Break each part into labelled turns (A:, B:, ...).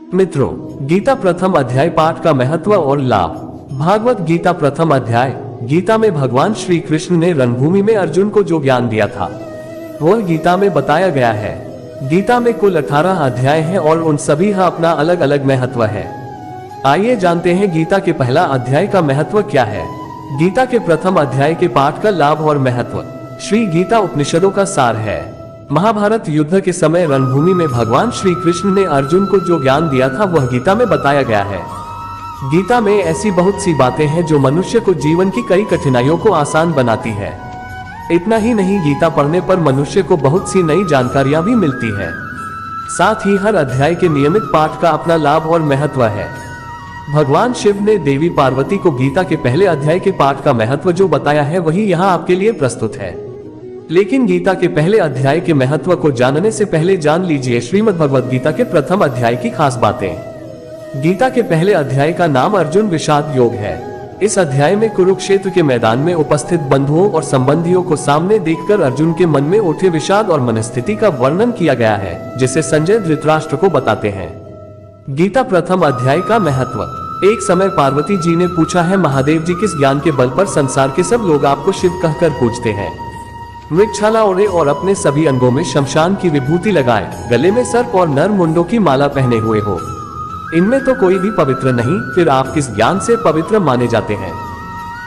A: मित्रों, गीता प्रथम अध्याय पाठ का महत्व और लाभ। भागवत गीता प्रथम अध्याय। गीता में भगवान श्री कृष्ण ने रणभूमि में अर्जुन को जो ज्ञान दिया था वह गीता में बताया गया है। गीता में कुल 18 अध्याय हैं और उन सभी का अपना अलग अलग महत्व है। आइए जानते हैं गीता के पहला अध्याय का महत्व क्या है। गीता के प्रथम अध्याय के पाठ का लाभ और महत्व। श्री गीता उपनिषदों का सार है। महाभारत युद्ध के समय रणभूमि में भगवान श्री कृष्ण ने अर्जुन को जो ज्ञान दिया था वह गीता में बताया गया है। गीता में ऐसी बहुत सी बातें हैं जो मनुष्य को जीवन की कई कठिनाइयों को आसान बनाती है। इतना ही नहीं, गीता पढ़ने पर मनुष्य को बहुत सी नई जानकारियां भी मिलती है। साथ ही हर अध्याय के नियमित पाठ का अपना लाभ और महत्व है। भगवान शिव ने देवी पार्वती को गीता के पहले अध्याय के पाठ का महत्व जो बताया है वही यहाँ आपके लिए प्रस्तुत है। लेकिन गीता के पहले अध्याय के महत्व को जानने से पहले जान लीजिए श्रीमद् भगवद गीता के प्रथम अध्याय की खास बातें। गीता के पहले अध्याय का नाम अर्जुन विषाद योग है। इस अध्याय में कुरुक्षेत्र के मैदान में उपस्थित बंधुओं और संबंधियों को सामने देखकर अर्जुन के मन में उठे विषाद और मनस्थिति का वर्णन किया गया है, जिसे संजय धृतराष्ट्र को बताते हैं। गीता प्रथम अध्याय का महत्व। एक समय पार्वती जी ने पूछा है, महादेव जी, किस ज्ञान के बल पर संसार के सब लोग आपको शिव कहकर पूजते हैं? मृगछाला ओढ़े और अपने सभी अंगों में शमशान की विभूति लगाए, गले में सर्प और नर मुंडों की माला पहने हुए हो, इनमें तो कोई भी पवित्र नहीं, फिर आप किस ज्ञान से पवित्र माने जाते हैं?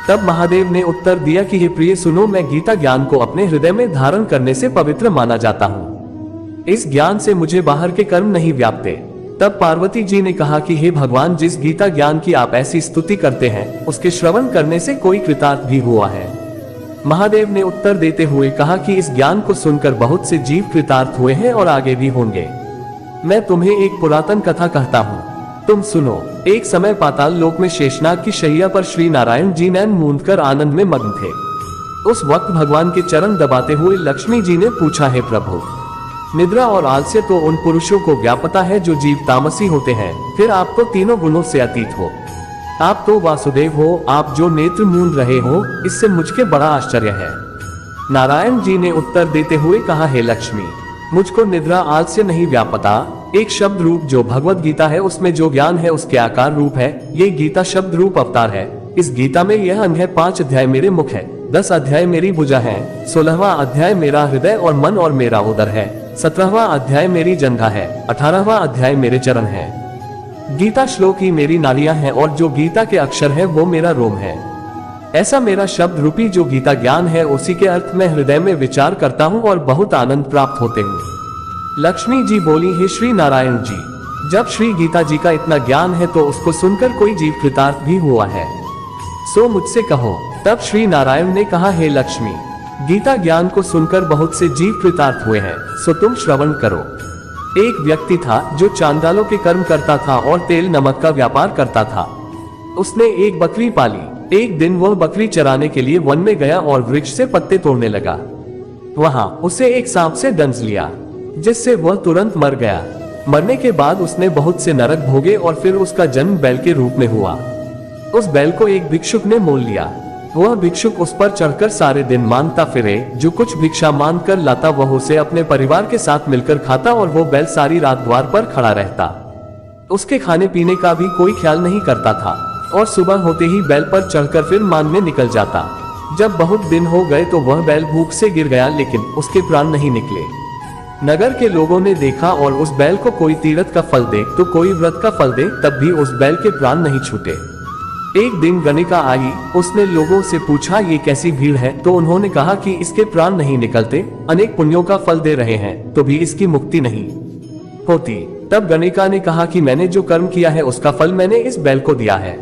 A: तब महादेव ने उत्तर दिया कि हे प्रिय, सुनो, मैं गीता ज्ञान को अपने हृदय में धारण करने से पवित्र माना जाता हूँ। इस ज्ञान से मुझे बाहर के कर्म नहीं व्यापते। तब पार्वती जी ने कहा कि हे भगवान, जिस गीता ज्ञान की आप ऐसी स्तुति करते हैं उसके श्रवण करने से कोई कृतार्थ भी हुआ है। महादेव ने उत्तर देते हुए कहा कि इस ज्ञान को सुनकर बहुत से जीव कृतार्थ हुए हैं और आगे भी होंगे। मैं तुम्हें एक पुरातन कथा कहता हूँ, तुम सुनो। एक समय पाताल लोक में शेषनाग की शैया पर श्री नारायण जी नैन मूंदकर आनंद में मग्न थे। उस वक्त भगवान के चरण दबाते हुए लक्ष्मी जी ने पूछा, हे प्रभु, निद्रा और आलस्य तो उन पुरुषों को व्यापता है जो जीव तामसी होते हैं, फिर आप तो तीनों गुणों से अतीत हो। आप तो वासुदेव हो, आप जो नेत्र मूंद रहे हो, इससे मुझके बड़ा आश्चर्य है। नारायण जी ने उत्तर देते हुए कहा, हे लक्ष्मी, मुझको निद्रा आलस्य नहीं व्यापता। एक शब्द रूप जो भगवत गीता है उसमें जो ज्ञान है उसके आकार रूप है। ये गीता शब्द रूप अवतार है। इस गीता में यह अंग है, 5 अध्याय मेरे मुख है, 10 अध्याय मेरी भुजा है, 16वां अध्याय मेरा हृदय और मन और मेरा उदर है, 17वां अध्याय मेरी जंघा है, 18वां अध्याय मेरे चरण है। गीता श्लोक ही मेरी नालियां हैं और जो गीता के अक्षर है वो मेरा रोम है। ऐसा मेरा शब्द रूपी जो गीता ज्ञान है उसी के अर्थ में हृदय में विचार करता हूँ और बहुत आनंद प्राप्त होते हूँ। लक्ष्मी जी बोली, हे श्री नारायण जी, जब श्री गीता जी का इतना ज्ञान है तो उसको सुनकर कोई जीव कृतार्थ भी हुआ है, सो मुझसे कहो। तब श्री नारायण ने कहा, हे लक्ष्मी, गीता ज्ञान को सुनकर बहुत से जीव कृतार्थ हुए हैं, सो तुम श्रवण करो। एक व्यक्ति था जो चांडालों के कर्म करता था और तेल नमक का व्यापार करता था। उसने एक बकरी पाली। एक दिन वह बकरी चराने के लिए वन में गया और वृक्ष से पत्ते तोड़ने लगा। वहां उसे एक सांप से डंस लिया, जिससे वह तुरंत मर गया। मरने के बाद उसने बहुत से नरक भोगे और फिर उसका जन्म बैल के रूप में हुआ। उस बैल को एक भिक्षुक ने मोल लिया। वह भिक्षुक उस पर चढ़कर सारे दिन मांगता फिरे। जो कुछ भिक्षा मांग कर लाता वह उसे अपने परिवार के साथ मिलकर खाता और वो बैल सारी रात द्वार पर खड़ा रहता। उसके खाने पीने का भी कोई ख्याल नहीं करता था और सुबह होते ही बैल पर चढ़कर फिर मांगने निकल जाता। जब बहुत दिन हो गए तो वह बैल भूख से गिर गया, लेकिन उसके प्राण नहीं निकले। नगर के लोगों ने देखा और उस बैल को कोई तीर्थ का फल दे तो कोई व्रत का फल दे, तब भी उस बैल के प्राण नहीं छूटे। एक दिन गणिका आई। उसने लोगों से पूछा, ये कैसी भीड़ है? तो उन्होंने कहा कि इसके प्राण नहीं निकलते, अनेक पुण्यों का फल दे रहे हैं तो भी इसकी मुक्ति नहीं होती। तब गणिका ने कहा कि मैंने जो कर्म किया है उसका फल मैंने इस बैल को दिया है।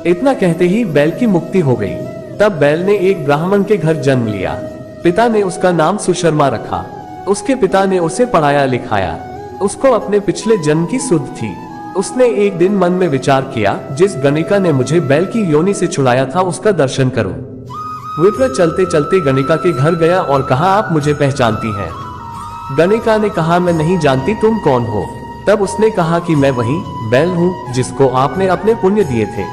A: इतना कहते ही बैल की मुक्ति हो गई। तब बैल ने एक ब्राह्मण के घर जन्म लिया। पिता ने उसका नाम सुशर्मा रखा। उसके पिता ने उसे पढ़ाया लिखाया। उसको अपने पिछले जन्म की सुध थी। उसने एक दिन मन में विचार किया, जिस गणिका ने मुझे बैल की योनि से छुड़ाया था उसका दर्शन करूं। विप्र चलते चलते गणिका के घर गया और कहा, आप मुझे पहचानती हैं? गणिका ने कहा, मैं नहीं जानती, तुम कौन हो? तब उसने कहा कि मैं वही बैल हूँ जिसको आपने अपने पुण्य दिए थे।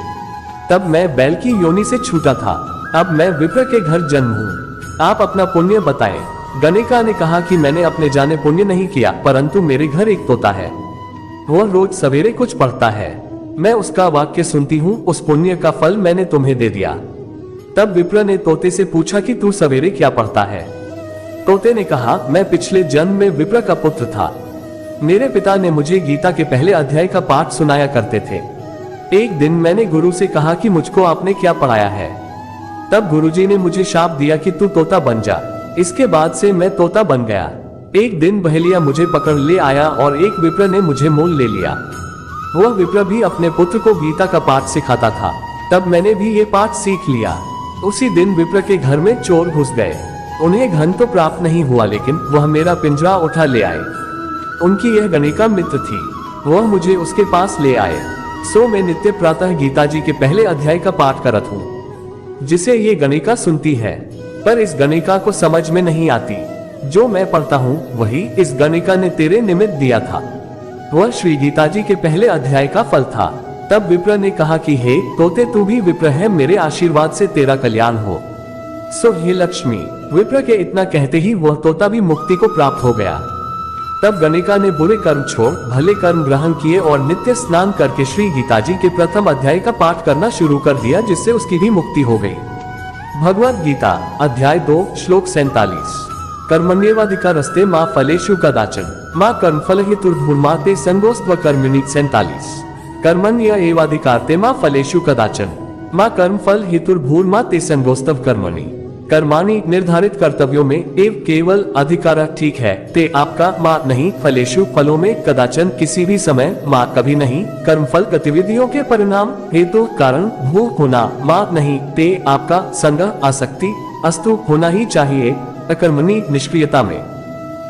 A: तब मैं बैल की योनि से छूटा था, अब मैं विप्र के घर जन्म हूँ, आप अपना पुण्य बताएं। गणिका ने कहा कि मैंने अपने जाने पुण्य नहीं किया, परंतु मेरे घर एक तोता है, वह रोज सवेरे कुछ पढ़ता है। मैं उसका वाक्य सुनती हूँ, उस पुण्य का फल मैंने तुम्हें दे दिया। तब विप्र ने तोते से पूछा कि तू सवेरे क्या पढ़ता है। तोते ने कहा, मैं पिछले जन्म में विप्र का पुत्र था। मेरे पिता ने मुझे गीता के पहले अध्याय का पाठ सुनाया करते थे। एक दिन मैंने गुरु से कहा कि मुझको आपने क्या पढ़ाया है। तब गुरुजी ने मुझे शाप दिया कि तू तोता बन जा। इसके बाद से मैं तोता बन गया। एक दिन बहेलिया मुझे पकड़ ले आया और एक विप्र ने मुझे मोल ले लिया। वह विप्र भी अपने पुत्र को गीता का पाठ सिखाता था। तब मैंने भी ये पाठ सीख लिया। उसी दिन विप्र के घर में चोर घुस गए। उन्हें धन तो प्राप्त नहीं हुआ, लेकिन वह मेरा पिंजरा उठा ले आए। उनकी यह गणिका मित्र थी। वह मुझे उसके पास ले आए। सो मैं नित्य प्रातः गीता जी के पहले अध्याय का पाठ करत हूँ, जिसे ये गणिका सुनती है। पर इस गणिका को समझ में नहीं आती। जो मैं पढ़ता हूँ वही इस गणिका ने तेरे निमित्त दिया था। वह श्री गीता जी के पहले अध्याय का फल था। तब विप्र ने कहा कि हे तोते, तू भी विप्र है, मेरे आशीर्वाद से तेरा कल्याण हो। सो हे लक्ष्मी। विप्र के इतना कहते ही वह तोता भी मुक्ति को प्राप्त हो गया। तब गणिका ने बुरे कर्म छोड़ भले कर्म ग्रहण किए और नित्य स्नान करके श्री गीता जी के प्रथम अध्याय का पाठ करना शुरू कर दिया, जिससे उसकी भी मुक्ति हो गई। भगवद गीता अध्याय 2 श्लोक 47। कर्मण्येवाधिकारस्ते मां फलेषु कदाचन मां कर्मफल हेतुर्भूर्मा ते संगोस्त्व कर्मिणी। 47। कर्मण्य एवाधिकारते मां फलेषु कदाचन मां कर्मफल हेतुर्भूर्मा ते संगोस्तव कर्मणि। कर्माणि निर्धारित कर्तव्यों में एव केवल अधिकार ठीक है, ते आपका मां नहीं, फलेषु फलों में, कदाचन किसी भी समय, मां कभी नहीं, कर्मफल गतिविधियों के परिणाम, हेतु कारण, भू होना, मां नहीं, ते आपका संग आसक्ति, अस्तु होना ही चाहिए, अकर्मणि निष्क्रियता में।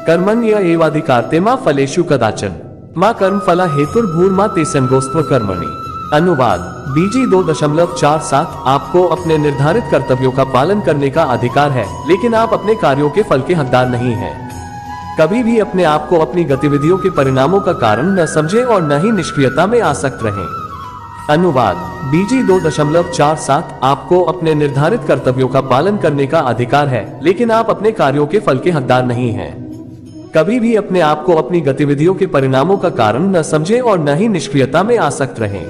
A: कर्मण्य एवाधिकारते मां फलेषु कदाचन मां कर्मफला हेतुर्भूर्मा ते संगोस्त्व कर्मणि। अनुवाद बीजी 2.47। आपको अपने निर्धारित कर्तव्यों का पालन करने का अधिकार है, लेकिन आप अपने कार्यों के फल के हकदार नहीं हैं। कभी भी अपने आप को अपनी गतिविधियों के परिणामों का कारण न समझें और न ही निष्क्रियता में आसक्त रहें। अनुवाद बीजी 2.47। आपको अपने निर्धारित कर्तव्यों का पालन करने का अधिकार है, लेकिन आप अपने कार्यों के फल के हकदार नहीं हैं। कभी भी अपने आप को अपनी गतिविधियों के परिणामों का कारण न समझें और न ही निष्क्रियता में आसक्त रहें।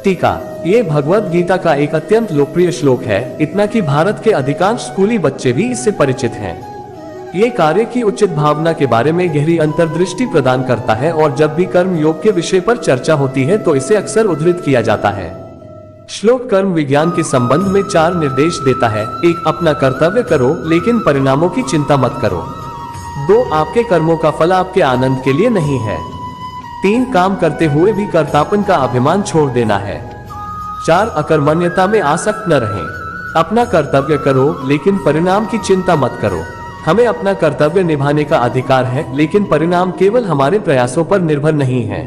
A: टीका। ये भगवद गीता का एक अत्यंत लोकप्रिय श्लोक है, इतना कि भारत के अधिकांश स्कूली बच्चे भी इससे परिचित हैं। ये कार्य की उचित भावना के बारे में गहरी अंतर्दृष्टि प्रदान करता है और जब भी कर्म योग के विषय पर चर्चा होती है तो इसे अक्सर उद्धृत किया जाता है। श्लोक कर्म विज्ञान के संबंध में 4 निर्देश देता है। 1. अपना कर्तव्य करो, लेकिन परिणामों की चिंता मत करो। 2. आपके कर्मों का फल आपके आनंद के लिए नहीं है। 3. काम करते हुए भी कर्तापन का अभिमान छोड़ देना है। 4. अकर्मण्यता में आसक्त न रहें। अपना कर्तव्य करो, लेकिन परिणाम की चिंता मत करो। हमें अपना कर्तव्य निभाने का अधिकार है, लेकिन परिणाम केवल हमारे प्रयासों पर निर्भर नहीं है।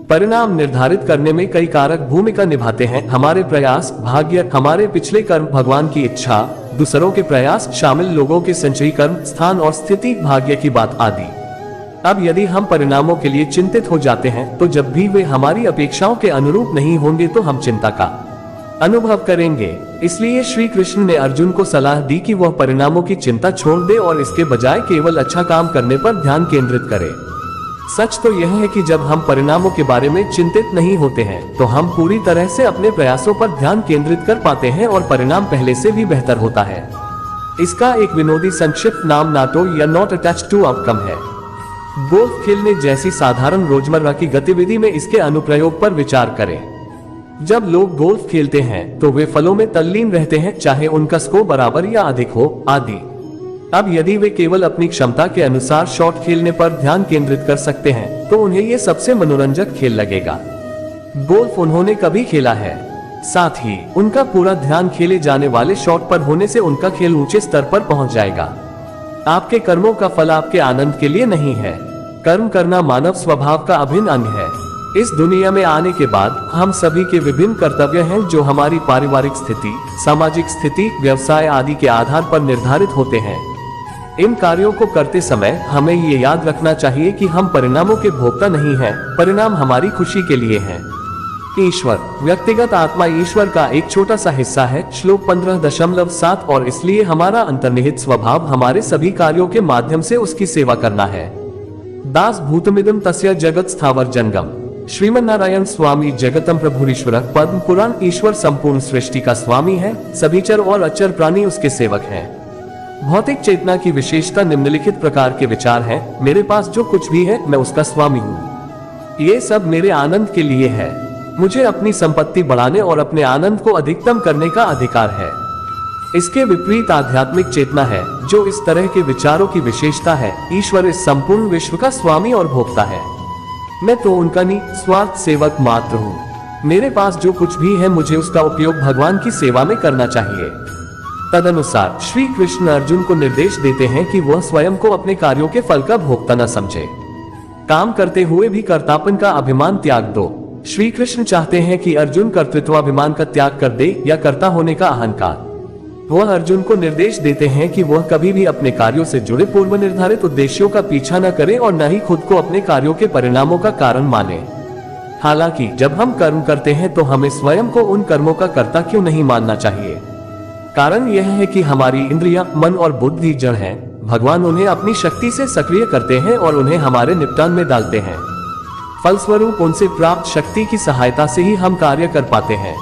A: परिणाम निर्धारित करने में कई कारक भूमिका निभाते हैं। हमारे प्रयास, भाग्य, हमारे पिछले कर्म, भगवान की इच्छा, दूसरों के प्रयास, शामिल लोगों के संचयी कर्म, स्थान और स्थिति, भाग्य की बात आदि। अब यदि हम परिणामों के लिए चिंतित हो जाते हैं तो जब भी वे हमारी अपेक्षाओं के अनुरूप नहीं होंगे तो हम चिंता का अनुभव करेंगे। इसलिए श्री कृष्ण ने अर्जुन को सलाह दी कि वह परिणामों की चिंता छोड़ दे और इसके बजाय केवल अच्छा काम करने पर ध्यान केंद्रित करे। सच तो यह है कि जब हम परिणामों के बारे में चिंतित नहीं होते हैं तो हम पूरी तरह से अपने प्रयासों पर ध्यान केंद्रित कर पाते हैं और परिणाम पहले से भी बेहतर होता है। इसका एक विनोदी संक्षिप्त नाम नाटो या नॉट अटैच्ड टू आउटकम है। गोल्फ खेलने जैसी साधारण रोजमर्रा की गतिविधि में इसके अनुप्रयोग पर विचार करें। जब लोग गोल्फ खेलते हैं तो वे फलों में तल्लीन रहते हैं, चाहे उनका स्कोर बराबर या अधिक हो आदि। अब यदि वे केवल अपनी क्षमता के अनुसार शॉट खेलने पर ध्यान केंद्रित कर सकते हैं तो उन्हें ये सबसे मनोरंजक खेल लगेगा। गोल्फ उन्होंने कभी खेला है, साथ ही उनका पूरा ध्यान खेले जाने वाले शॉट पर होने से उनका खेल ऊंचे स्तर पर पहुंच जाएगा। आपके कर्मों का फल आपके आनंद के लिए नहीं है। कर्म करना मानव स्वभाव का अभिन्न अंग है। इस दुनिया में आने के बाद हम सभी के विभिन्न कर्तव्य हैं जो हमारी पारिवारिक स्थिति, सामाजिक स्थिति, व्यवसाय आदि के आधार पर निर्धारित होते हैं। इन कार्यों को करते समय हमें ये याद रखना चाहिए कि हम परिणामों के भोक्ता नहीं हैं, परिणाम हमारी खुशी के लिए हैं। ईश्वर, व्यक्तिगत आत्मा ईश्वर का एक छोटा सा हिस्सा है। श्लोक 15.7। और इसलिए हमारा अंतर्निहित स्वभाव हमारे सभी कार्यों के माध्यम से उसकी सेवा करना है। दास भूतमिदम तस्य जगत स्थावर जंगम। श्रीमन्नारायण स्वामी जगतम प्रभुरीश्वर पद्म पुराण। ईश्वर संपूर्ण सृष्टि का स्वामी है, सभी चर और अचर प्राणी उसके सेवक हैं। भौतिक चेतना की विशेषता निम्नलिखित प्रकार के विचार हैं। मेरे पास जो कुछ भी है मैं उसका स्वामी हूँ। ये सब मेरे आनंद के लिए है। मुझे अपनी संपत्ति बढ़ाने और अपने आनंद को अधिकतम करने का अधिकार है। इसके विपरीत आध्यात्मिक चेतना है जो इस तरह के विचारों की विशेषता है। ईश्वर इस संपूर्ण विश्व का स्वामी और भोक्ता है। मैं तो उनका निस्वार्थ सेवक मात्र हूँ। मेरे पास जो कुछ भी है मुझे उसका उपयोग भगवान की सेवा में करना चाहिए। तदनुसार श्री कृष्ण अर्जुन को निर्देश देते हैं कि वह स्वयं को अपने कार्यों के फल का भोक्ता न समझे। काम करते हुए भी कर्तापन का अभिमान त्याग दो। श्री कृष्ण चाहते हैं कि अर्जुन कर्तृत्वाभिमान का त्याग कर दे या कर्ता होने का अहंकार। वह अर्जुन को निर्देश देते हैं कि वह कभी भी अपने कार्यों से जुड़े पूर्व निर्धारित उद्देश्यों का पीछा न करे और न ही खुद को अपने कार्यों के परिणामों का कारण माने। हालांकि जब हम कर्म करते हैं तो हमें स्वयं को उन कर्मों का कर्ता क्यों नहीं मानना चाहिए। कारण यह है कि हमारी इंद्रियां, मन और बुद्धि जड़ हैं। भगवान उन्हें अपनी शक्ति से सक्रिय करते हैं और उन्हें हमारे निपटान में डालते हैं। फलस्वरूप उनसे प्राप्त शक्ति की सहायता से ही हम कार्य कर पाते हैं।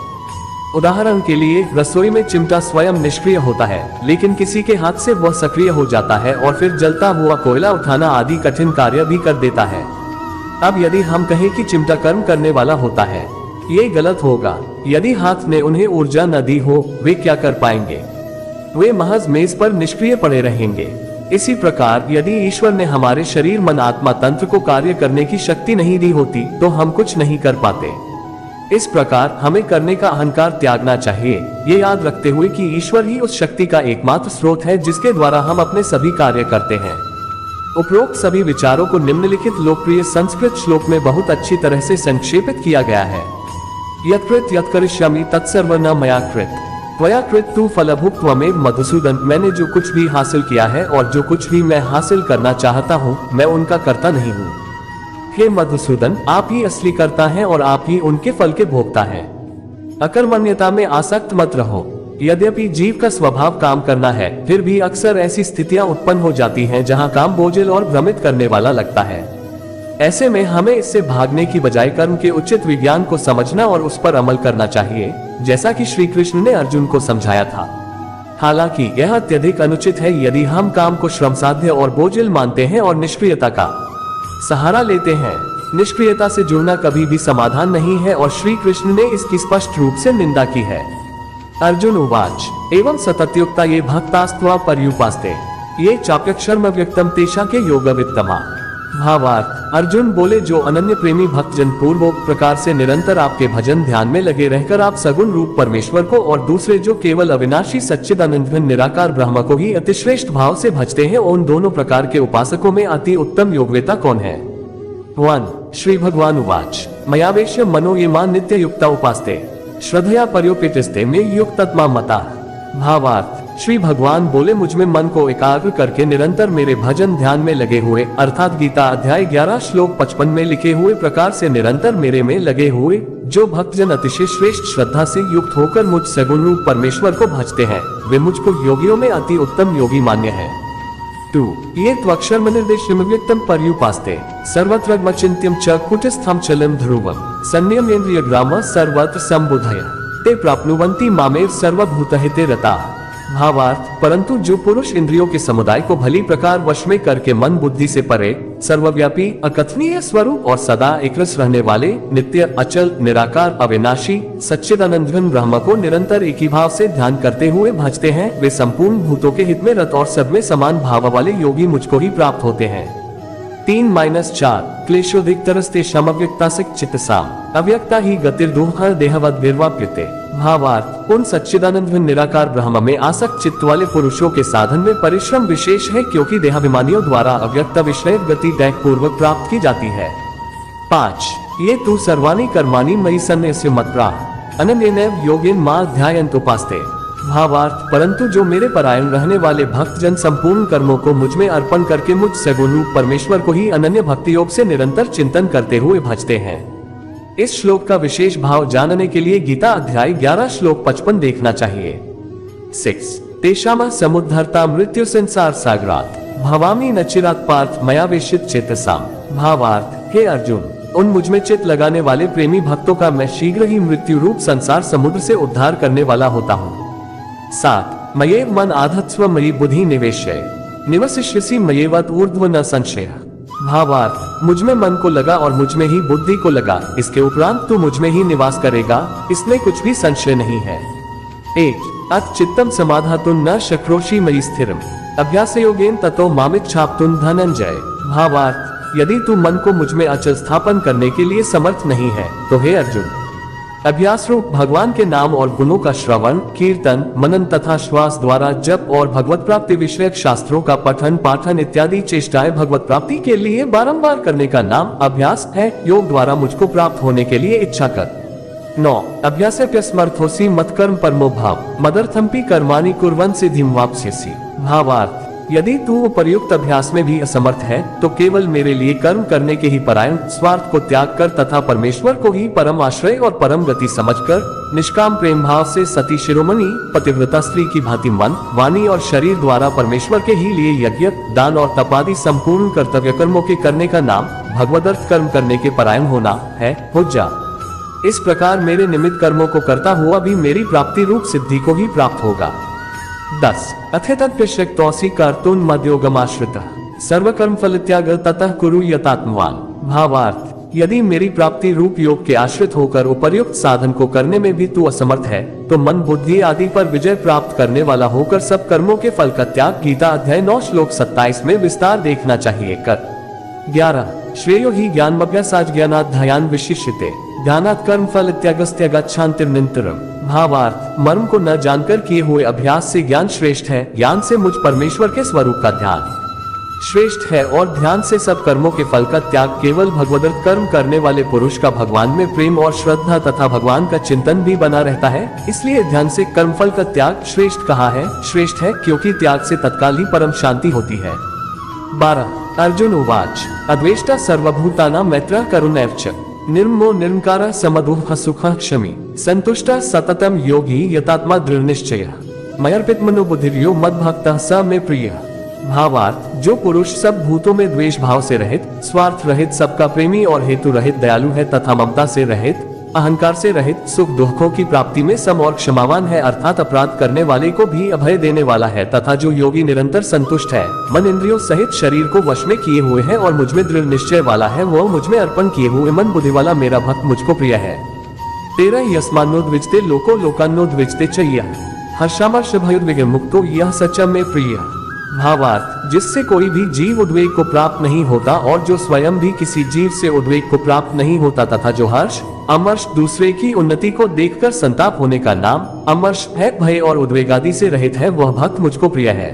A: उदाहरण के लिए रसोई में चिमटा स्वयं निष्क्रिय होता है, लेकिन किसी के हाथ से वह सक्रिय हो जाता है और फिर जलता हुआ कोयला उठाना आदि कठिन कार्य भी कर देता है। अब यदि हम कहें कि चिमटा कर्म करने वाला होता है, ये गलत होगा। यदि हाथ ने उन्हें ऊर्जा न दी हो, वे क्या कर पाएंगे? वे महज मेज पर निष्क्रिय पड़े रहेंगे। इसी प्रकार यदि ईश्वर ने हमारे शरीर, मन, आत्मा तंत्र को कार्य करने की शक्ति नहीं दी होती तो हम कुछ नहीं कर पाते। इस प्रकार हमें करने का अहंकार त्यागना चाहिए, ये याद रखते हुए कि ईश्वर ही उस शक्ति का एकमात्र स्रोत है जिसके द्वारा हम अपने सभी कार्य करते हैं। उपरोक्त सभी विचारों को निम्नलिखित लोकप्रिय संस्कृत श्लोक में बहुत अच्छी तरह से संक्षेपित किया गया है। यत्कृत यत्करिष्यामि तत्सर्व न मया कृत, त्वया कृत तु फलभुक् त्वमेव मधुसूदन। मैंने जो कुछ भी हासिल किया है और जो कुछ भी मैं हासिल करना चाहता हूँ, मैं उनका कर्ता नहीं हूँ। हे मधुसूदन, आप ही असली कर्ता हैं और आप ही उनके फल के भोक्ता हैं। अकर्मण्यता में आसक्त मत रहो। यद्यपि जीव का स्वभाव काम करना है, फिर भी अक्सर ऐसी स्थितियां उत्पन्न हो जाती हैं जहां काम बोझिल और भ्रमित करने वाला लगता है। ऐसे में हमें इससे भागने की बजाय कर्म के उचित विज्ञान को समझना और उस पर अमल करना चाहिए, जैसा कि श्री कृष्ण ने अर्जुन को समझाया था। हालांकि यह अत्यधिक अनुचित है यदि हम काम को श्रमसाध्य और बोझिल मानते हैं और निष्क्रियता का सहारा लेते हैं। निष्क्रियता से जुड़ना कभी भी समाधान नहीं है और श्री कृष्ण ने इसकी स्पष्ट रूप से निंदा की है। अर्जुन उवाच एवं सततयुक्ता ये भक्तास्त्वा पर्युपास्ते ये चाप्यक्षरम व्यक्तम तेषा के योगवित्तमा। भावार्थ, अर्जुन बोले जो अनन्य प्रेमी भक्तजन पूर्वोक्त प्रकार से निरंतर आपके भजन ध्यान में लगे रहकर आप सगुण रूप परमेश्वर को और दूसरे जो केवल अविनाशी सच्चिदानंद निराकार ब्रह्म को ही अतिश्रेष्ठ भाव से भजते हैं, उन दोनों प्रकार के उपासकों में अति उत्तम योग्यता कौन है? 1 श्री भगवान उवाच मयावेश्य मनो ये मान नित्य युक्ता उपास्ते श्रद्धया पर्योपेतिस्ते में युक्तत्मा मता। भावार्थ, श्री भगवान बोले मुझ में मन को एकाग्र करके निरंतर मेरे भजन ध्यान में लगे हुए, अर्थात गीता अध्याय 11 श्लोक 55 में लिखे हुए प्रकार से निरंतर मेरे में लगे हुए जो भक्तजन अतिशय श्रेष्ठ श्रद्धा से युक्त होकर मुझ सगुण रूप परमेश्वर को भजते हैं, वे मुझको योगियों में अति उत्तम योगी मान्य है। 2 ये त्वक्षर निर्देश्यम व्यक्तम पर्युपास्ते सर्वत्र मचिन्त्यम च कुटस्थम चलम ध्रुवम संयमेन्द्रिय ग्राम सर्वत्र संबुधय ते प्राप्नुवन्ति मामेव सर्वभूतहिते रता। भावार्थ, परंतु जो पुरुष इंद्रियों के समुदाय को भली प्रकार वश में करके मन बुद्धि से परे सर्वव्यापी अकथनीय स्वरूप और सदा एकरस रहने वाले नित्य अचल निराकार अविनाशी सच्चिदानंद ब्रह्म को निरंतर एक ही भाव से ध्यान करते हुए भजते हैं, वे संपूर्ण भूतों के हित में रत और सब में समान भाव वाले योगी मुझको ही प्राप्त होते हैं। 3-4 क्लेशोधिकतरस्ते समव्यक्तासिक चित्तसाम अव्यक्ता ही गतिर्दुह देहवद विर्वाप्यते। भावार्थ, उन सच्चिदानंद निराकार ब्रह्म में आसक्त चित्त वाले पुरुषों के साधन में परिश्रम विशेष है, क्योंकि देहाभिमानियों द्वारा अव्यक्त विषय गति दैह पूर्वक प्राप्त की जाती है। 5 ये तू सर्वाणि कर्माणि मयि सन्न्यस्य मत्प्राह अनन्येनैव योगेन मां ध्यायन्त उपास्ते। भावार्थ, परंतु जो मेरे परायण रहने वाले भक्तजन संपूर्ण कर्मों को मुझ में अर्पण करके मुझ सगुण रूप परमेश्वर को ही अनन्य भक्ति योग से निरंतर चिंतन करते हुए भजते हैं। इस श्लोक का विशेष भाव जानने के लिए गीता अध्याय 11 श्लोक 55 देखना चाहिए। 6 तेषाम समुद्धरता मृत्यु संसार सागरात भवामी न चिरात् पार्थ मया वेशित चेतसाम। भावार्थ, हे अर्जुन, उन मुझ में चित लगाने वाले प्रेमी भक्तों का मैं शीघ्र ही मृत्यु रूप संसार समुद्र से उद्धार करने वाला होता हूँ। 7 मयेव मन आधत्स्व मयि बुद्धि निवेशय निवसिष्यसि मयेवत ऊर्ध्व न संशय। भावार्थ, मुझ में मन को लगा और मुझ में ही बुद्धि को लगा, इसके उपरांत तू मुझ में ही निवास करेगा, इसमें कुछ भी संशय नहीं है। 8 अथ चित्तम समाधातुं न शक्रोषि मयि स्थिरम अभ्यास योगेन ततो मामिच्छाप्तुं धनंजय। भावार्थ, यदि तू मन को मुझ में अचल स्थापन करने के लिए समर्थ नहीं है तो हे अर्जुन, अभ्यास रूप भगवान के नाम और गुणों का श्रवण, कीर्तन, मनन तथा श्वास द्वारा जप और भगवत प्राप्ति विषयक शास्त्रों का पठन पाठन इत्यादि चेष्टाएं भगवत प्राप्ति के लिए बारंबार करने का नाम अभ्यास है। योग द्वारा मुझको प्राप्त होने के लिए इच्छा कर। 9 अभ्यासेऽप्यस्मर्थोऽसि मत्कर्म परमो भाव मदर्थमपि कर्माणि कुर्वन् सिद्धिं वाप्स्यसि। भावार्थ, यदि तू उपर्युक्त अभ्यास में भी असमर्थ है तो केवल मेरे लिए कर्म करने के ही परायण, स्वार्थ को त्याग कर तथा परमेश्वर को ही परम आश्रय और परम गति समझकर निष्काम प्रेम भाव से सती शिरोमणि पतिव्रता स्त्री की भांति मन, वाणी और शरीर द्वारा परमेश्वर के ही लिए यज्ञ, दान और तपादि संपूर्ण कर्तव्य कर्मों के करने का नाम भगवदर्थ कर्म करने के परायण होना है। हो जा। इस प्रकार मेरे निमित्त कर्मों को करता हुआ भी मेरी प्राप्ति रूप सिद्धि को ही प्राप्त होगा। 10 अथेतत्प्यशक्तोऽसि कर्तुन्मद्योगमाश्रितः सर्वकर्म फलत्याग ततः कुरु यतात्मवान्। भावार्थ, यदि मेरी प्राप्ति रूप योग के आश्रित होकर उपर्युक्त साधन को करने में भी तू असमर्थ है तो मन बुद्धि आदि पर विजय प्राप्त करने वाला होकर सब कर्मों के फल का त्याग गीता अध्याय 9 श्लोक 27 में विस्तार देखना चाहिए। कर 11 श्रेयो हि ज्ञानमभ्यासाच् ज्ञानाध्यायान् विशिष्यते ध्यानात् कर्म फल त्यागस्त्यागच्छान्तिर्निरन्तरम्। भावार्थ, मर्म को न जानकर किए हुए अभ्यास से ज्ञान श्रेष्ठ है, ज्ञान से मुझ परमेश्वर के स्वरूप का ध्यान श्रेष्ठ है और ध्यान से सब कर्मों के फल का त्याग। केवल भगवदर्थ कर्म करने वाले पुरुष का भगवान में प्रेम और श्रद्धा तथा भगवान का चिंतन भी बना रहता है, इसलिए ध्यान से कर्म फल का त्याग श्रेष्ठ कहा है। श्रेष्ठ है क्योंकि त्याग से तत्काल ही परम शांति होती है। 12 अर्जुन उवाच अद्वेष्टा सर्वभूतानां मैत्रः करुणैव च निर्ममो निरंकारः समदुःखः सुखः क्षमी संतुष्टः सततं योगी यतात्मा दृढ़ निश्चयः मयर्पितमनो बुद्धिर्यो मद्भक्तः स मे प्रियः। भावार्थ, जो पुरुष सब भूतों में द्वेष भाव से रहित, स्वार्थ रहित, सबका प्रेमी और हेतु रहित दयालु है तथा ममता से रहित, अहंकार से रहित, सुख दुखों की प्राप्ति में सम और क्षमावान है, अर्थात अपराध करने वाले को भी अभय देने वाला है, तथा जो योगी निरंतर संतुष्ट है, मन इंद्रियों सहित शरीर को वश में किए हुए है और मुझ में दृढ़ निश्चय वाला है, वह मुझ में अर्पण किए हुए मन बुद्धि वाला मेरा भक्त मुझको प्रिय है। 13 यस्मान्नोद्विजते लोको लोकान्नोद्विजते च यः हर्षामर्ष भयोद्विग्मुक्तो यः सच मे प्रियः। भावार्थ, जिससे कोई भी जीव उद्वेग को प्राप्त नहीं होता और जो स्वयं भी किसी जीव से उद्वेग को प्राप्त नहीं होता तथा जो हर्ष अमर्ष दूसरे की उन्नति को देखकर संताप होने का नाम अमर्ष है, भय और उद्वेग आदि से रहित है, वह भक्त मुझको प्रिय है।